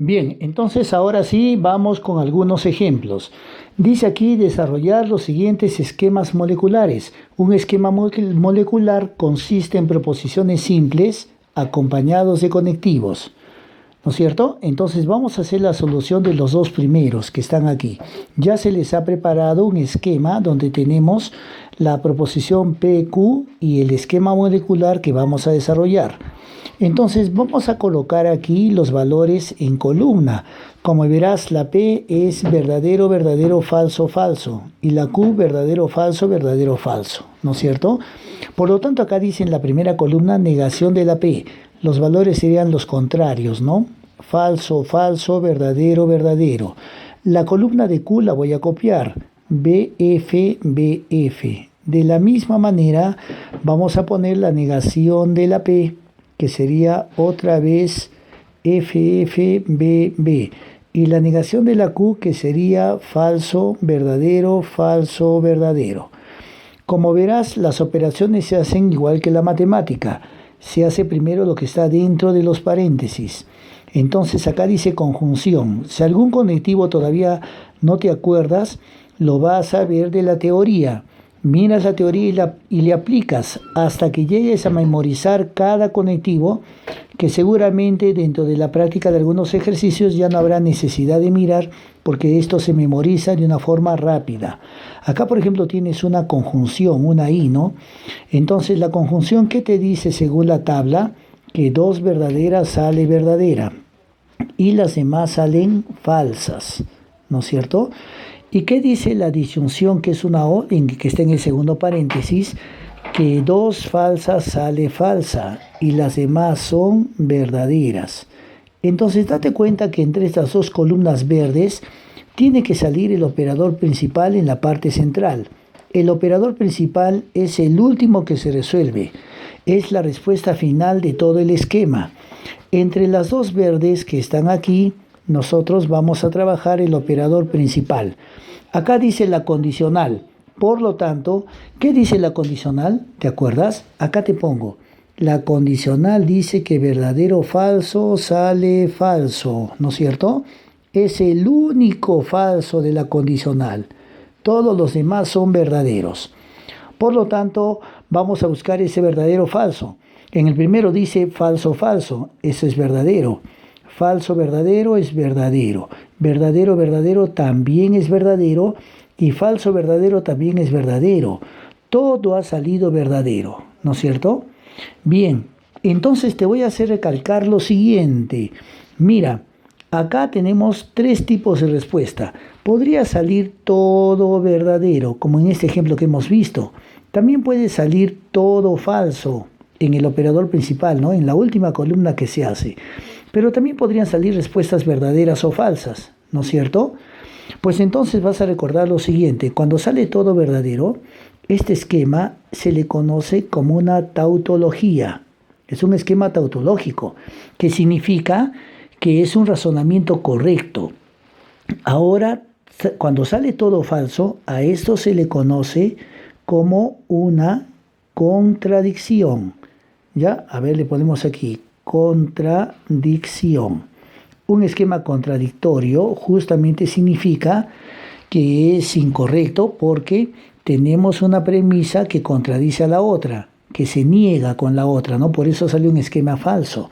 Bien, entonces ahora sí vamos con algunos ejemplos. Dice aquí desarrollar los siguientes esquemas moleculares. Un esquema molecular consiste en proposiciones simples acompañados de conectivos. ¿No es cierto? Entonces vamos a hacer la solución de los dos primeros que están aquí. Ya se les ha preparado un esquema donde tenemos la proposición PQ y el esquema molecular que vamos a desarrollar. Entonces vamos a colocar aquí los valores en columna. Como verás, la P es verdadero, verdadero, falso, falso. Y la Q verdadero, falso, verdadero, falso. ¿No es cierto? Por lo tanto, acá dice en la primera columna negación de la P. Los valores serían los contrarios, ¿no? Falso, falso, verdadero, verdadero. La columna de Q la voy a copiar. BF, BF. De la misma manera, vamos a poner la negación de la P, que sería otra vez FFBB. Y la negación de la Q, que sería falso, verdadero, falso, verdadero. Como verás, las operaciones se hacen igual que la matemática. Se hace primero lo que está dentro de los paréntesis. Entonces acá dice conjunción. Si algún conectivo todavía no te acuerdas, lo vas a ver de la teoría. Miras la teoría y le aplicas hasta que llegues a memorizar cada conectivo, que seguramente dentro de la práctica de algunos ejercicios ya no habrá necesidad de mirar porque esto se memoriza de una forma rápida. Acá, por ejemplo, tienes una conjunción, una I, ¿no? Entonces, la conjunción, ¿qué te dice según la tabla? Que dos verdaderas sale verdadera y las demás salen falsas, ¿no es cierto? ¿Y qué dice la disyunción, que es una O, que está en el segundo paréntesis? Que dos falsas sale falsa y las demás son verdaderas. Entonces date cuenta que entre estas dos columnas verdes tiene que salir el operador principal en la parte central. El operador principal es el último que se resuelve. Es la respuesta final de todo el esquema. Entre las dos verdes que están aquí, nosotros vamos a trabajar el operador principal. Acá dice la condicional. Por lo tanto, ¿qué dice la condicional? ¿Te acuerdas? Acá te pongo. La condicional dice que verdadero falso sale falso, ¿no es cierto? Es el único falso de la condicional. Todos los demás son verdaderos. Por lo tanto, vamos a buscar ese verdadero falso. En el primero dice falso, falso. Eso es verdadero. Falso, verdadero es verdadero. Verdadero, verdadero también es verdadero. Y falso, verdadero también es verdadero. Todo ha salido verdadero, ¿no es cierto? Bien, entonces te voy a hacer recalcar lo siguiente. Mira, acá tenemos tres tipos de respuesta. Podría salir todo verdadero, como en este ejemplo que hemos visto. También puede salir todo falso en el operador principal, ¿no? En la última columna que se hace. Pero también podrían salir respuestas verdaderas o falsas, ¿no es cierto? Pues entonces vas a recordar lo siguiente. Cuando sale todo verdadero, este esquema se le conoce como una tautología. Es un esquema tautológico, que significa que es un razonamiento correcto. Ahora, cuando sale todo falso, a esto se le conoce como una contradicción. ¿Ya? A ver, le ponemos aquí, contradicción. Un esquema contradictorio justamente significa que es incorrecto porque tenemos una premisa que contradice a la otra, que se niega con la otra, ¿no? Por eso sale un esquema falso.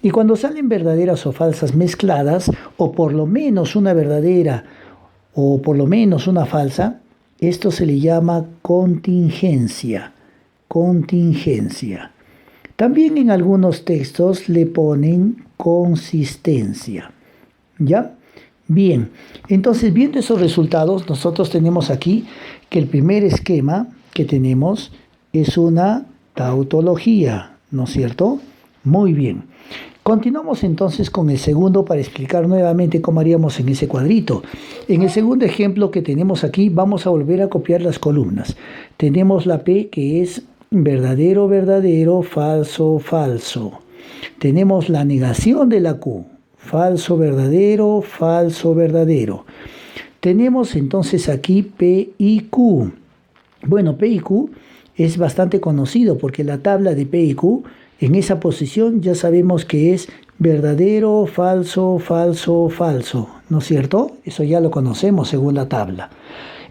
Y cuando salen verdaderas o falsas mezcladas, o por lo menos una verdadera o por lo menos una falsa, esto se le llama contingencia. Contingencia. También en algunos textos le ponen consistencia. ¿Ya? Bien, entonces viendo esos resultados, nosotros tenemos aquí que el primer esquema que tenemos es una tautología, ¿no es cierto? Muy bien. Continuamos entonces con el segundo para explicar nuevamente cómo haríamos en ese cuadrito. En el segundo ejemplo que tenemos aquí, vamos a volver a copiar las columnas. Tenemos la P, que es verdadero, verdadero, falso, falso. Tenemos la negación de la Q. Falso, verdadero, falso, verdadero. Tenemos entonces aquí P y Q. Bueno, P y Q es bastante conocido porque la tabla de P y Q, en esa posición ya sabemos que es verdadero, falso, falso, falso, ¿no es cierto? Eso ya lo conocemos según la tabla.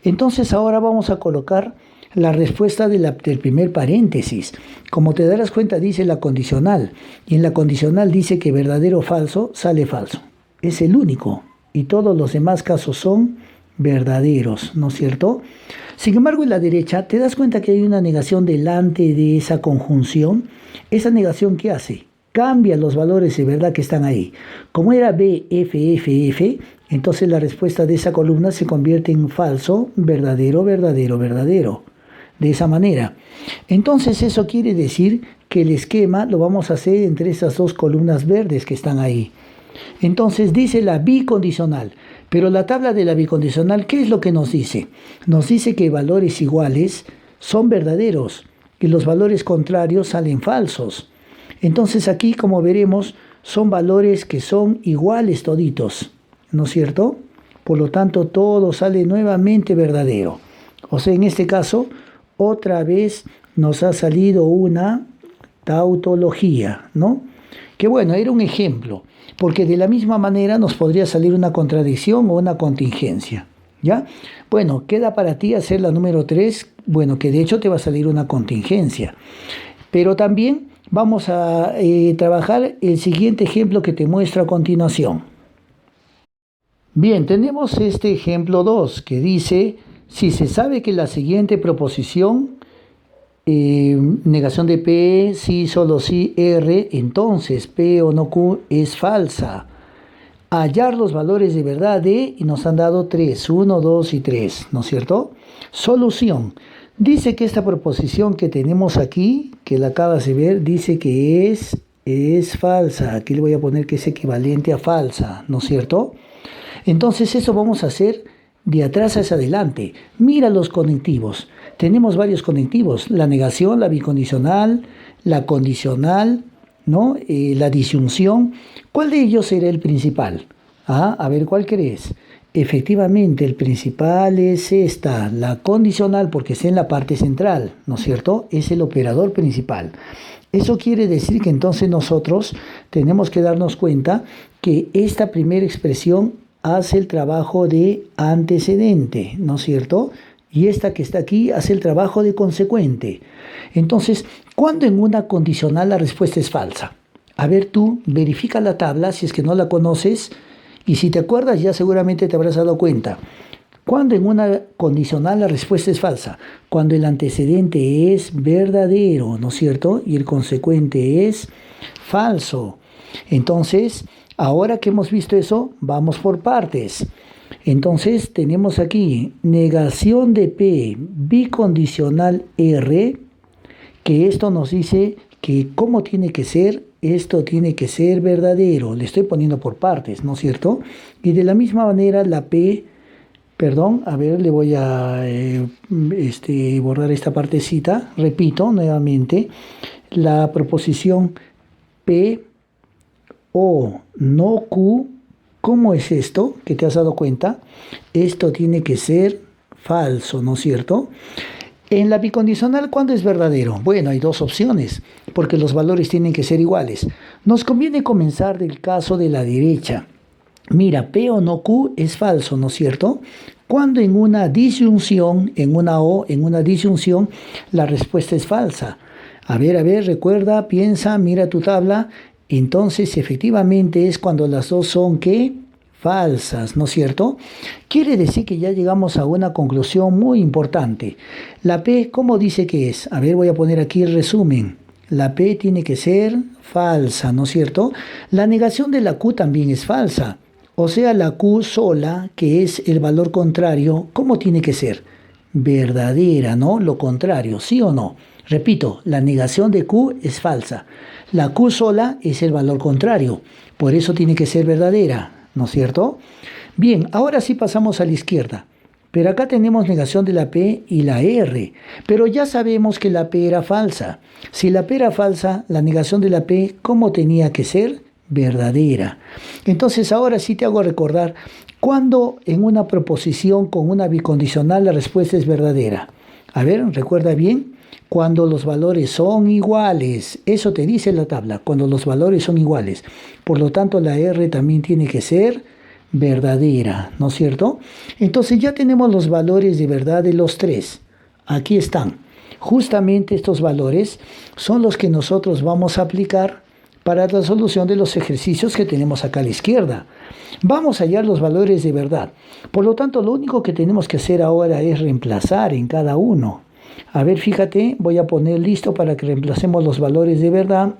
Entonces ahora vamos a colocar la respuesta del primer paréntesis. Como te darás cuenta, dice la condicional. Y en la condicional dice que verdadero o falso sale falso. Es el único. Y todos los demás casos son verdaderos, ¿no es cierto? Sin embargo, en la derecha, ¿te das cuenta que hay una negación delante de esa conjunción? ¿Esa negación qué hace? Cambia los valores de verdad que están ahí. Como era B, F, F, F, entonces la respuesta de esa columna se convierte en falso, verdadero, verdadero, verdadero. De esa manera. Entonces eso quiere decir que el esquema lo vamos a hacer entre esas dos columnas verdes que están ahí. Entonces dice la bicondicional. Pero la tabla de la bicondicional, ¿qué es lo que nos dice? Nos dice que valores iguales son verdaderos y los valores contrarios salen falsos. Entonces aquí, como veremos, son valores que son iguales toditos, ¿no es cierto? Por lo tanto, todo sale nuevamente verdadero. O sea, en este caso, otra vez nos ha salido una tautología, ¿no? Que bueno, era un ejemplo, porque de la misma manera nos podría salir una contradicción o una contingencia, ¿ya? Bueno, queda para ti hacer la número 3, bueno, que de hecho te va a salir una contingencia. Pero también vamos a trabajar el siguiente ejemplo que te muestro a continuación. Bien, tenemos este ejemplo 2 que dice, si se sabe que la siguiente proposición, negación de P, sí, solo sí, R, entonces P o no Q es falsa. Hallar los valores de verdad de, y nos han dado 3, 1, 2 y 3, ¿no es cierto? Solución. Dice que esta proposición que tenemos aquí, que la acabas de ver, dice que es falsa. Aquí le voy a poner que es equivalente a falsa, ¿no es cierto? Entonces eso vamos a hacer de atrás hacia adelante. Mira los conectivos. Tenemos varios conectivos. La negación, la bicondicional, la condicional, ¿no? La disyunción. ¿Cuál de ellos será el principal? A ver, ¿cuál crees? Efectivamente, el principal es esta, la condicional, porque está en la parte central, ¿no es cierto? Es el operador principal. Eso quiere decir que entonces nosotros tenemos que darnos cuenta que esta primera expresión hace el trabajo de antecedente, ¿no es cierto? Y esta que está aquí hace el trabajo de consecuente. Entonces, ¿cuándo en una condicional la respuesta es falsa? A ver tú, verifica la tabla si es que no la conoces y si te acuerdas ya seguramente te habrás dado cuenta. ¿Cuándo en una condicional la respuesta es falsa? Cuando el antecedente es verdadero, ¿no es cierto? Y el consecuente es falso. Entonces, ahora que hemos visto eso, vamos por partes. Entonces tenemos aquí negación de P bicondicional R, que esto nos dice que cómo tiene que ser, esto tiene que ser verdadero. Le estoy poniendo por partes, ¿no es cierto? Y de la misma manera la P, perdón, a ver, le voy a borrar esta partecita. Repito nuevamente, la proposición P o no Q, ¿cómo es esto? ¿Que te has dado cuenta? Esto tiene que ser falso, ¿no es cierto? En la bicondicional, ¿cuándo es verdadero? Bueno, hay dos opciones, porque los valores tienen que ser iguales. Nos conviene comenzar del caso de la derecha. Mira, P o no Q es falso, ¿no es cierto? Cuando en una disyunción, en una O, en una disyunción, la respuesta es falsa. A ver, recuerda, piensa, mira tu tabla. Entonces, efectivamente es cuando las dos son, ¿qué? Falsas, ¿no es cierto? Quiere decir que ya llegamos a una conclusión muy importante. La P, ¿cómo dice que es? A ver, voy a poner aquí el resumen. La P tiene que ser falsa, ¿no es cierto? La negación de la Q también es falsa. O sea, la Q sola, que es el valor contrario, ¿cómo tiene que ser? Verdadera, ¿no? Lo contrario, ¿sí o no? Repito, la negación de Q es falsa. La Q sola es el valor contrario, por eso tiene que ser verdadera, ¿no es cierto? Bien, ahora sí pasamos a la izquierda. Pero acá tenemos negación de la P y la R. Pero ya sabemos que la P era falsa. Si la P era falsa, la negación de la P, ¿cómo tenía que ser? Verdadera. Entonces ahora sí te hago recordar cuando en una proposición con una bicondicional la respuesta es verdadera. A ver, recuerda bien. Cuando los valores son iguales, eso te dice la tabla, cuando los valores son iguales. Por lo tanto, la R también tiene que ser verdadera, ¿no es cierto? Entonces ya tenemos los valores de verdad de los tres. Aquí están. Justamente estos valores son los que nosotros vamos a aplicar para la solución de los ejercicios que tenemos acá a la izquierda. Vamos a hallar los valores de verdad. Por lo tanto, lo único que tenemos que hacer ahora es reemplazar en cada uno. A ver, fíjate, voy a poner listo para que reemplacemos los valores de verdad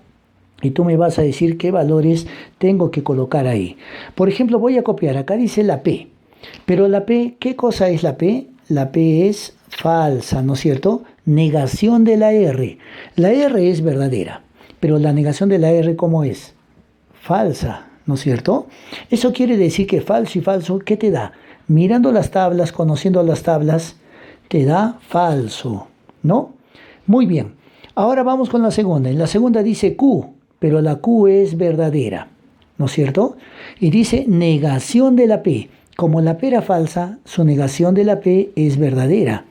y tú me vas a decir qué valores tengo que colocar ahí. Por ejemplo, voy a copiar, acá dice la P, pero la P, ¿qué cosa es la P? La P es falsa, ¿no es cierto? Negación de la R. La R es verdadera, pero la negación de la R, ¿cómo es? Falsa, ¿no es cierto? Eso quiere decir que falso y falso, ¿qué te da? Mirando las tablas, conociendo las tablas, te da falso, ¿no? Muy bien. Ahora vamos con la segunda. En la segunda dice Q, pero la Q es verdadera, ¿no es cierto? Y dice negación de la P. Como la P era falsa, su negación de la P es verdadera.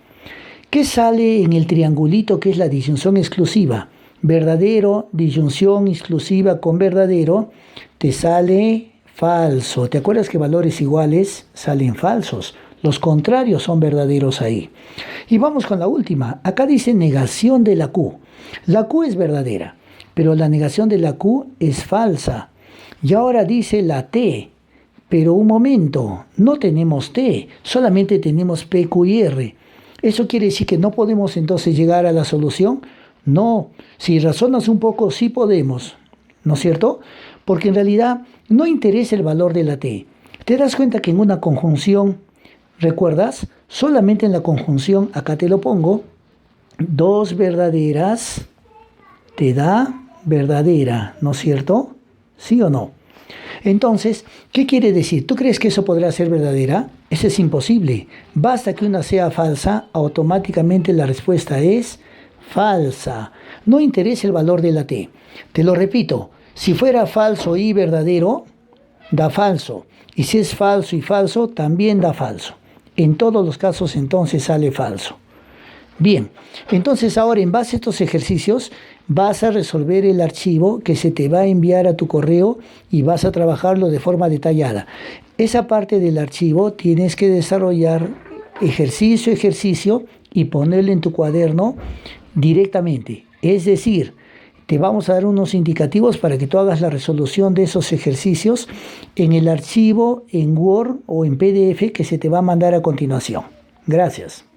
¿Qué sale en el triangulito que es la disyunción exclusiva? Verdadero, disyunción exclusiva con verdadero, te sale falso. ¿Te acuerdas que valores iguales salen falsos? Los contrarios son verdaderos ahí. Y vamos con la última. Acá dice negación de la Q. La Q es verdadera, pero la negación de la Q es falsa. Y ahora dice la T. Pero un momento, no tenemos T, solamente tenemos P, Q y R. ¿Eso quiere decir que no podemos entonces llegar a la solución? No, si razonas un poco, sí podemos, ¿no es cierto? Porque en realidad no interesa el valor de la T. ¿Te das cuenta que en una conjunción, recuerdas? Solamente en la conjunción, acá te lo pongo, dos verdaderas te da verdadera, ¿no es cierto? ¿Sí o no? Entonces, ¿qué quiere decir? ¿Tú crees que eso podrá ser verdadera? Eso es imposible. Basta que una sea falsa, automáticamente la respuesta es falsa. No interesa el valor de la T. Te lo repito, si fuera falso y verdadero, da falso. Y si es falso y falso, también da falso. En todos los casos entonces sale falso. Bien, entonces ahora en base a estos ejercicios vas a resolver el archivo que se te va a enviar a tu correo y vas a trabajarlo de forma detallada. Esa parte del archivo tienes que desarrollar ejercicio a ejercicio y ponerlo en tu cuaderno directamente. Es decir, te vamos a dar unos indicativos para que tú hagas la resolución de esos ejercicios en el archivo en Word o en PDF que se te va a mandar a continuación. Gracias.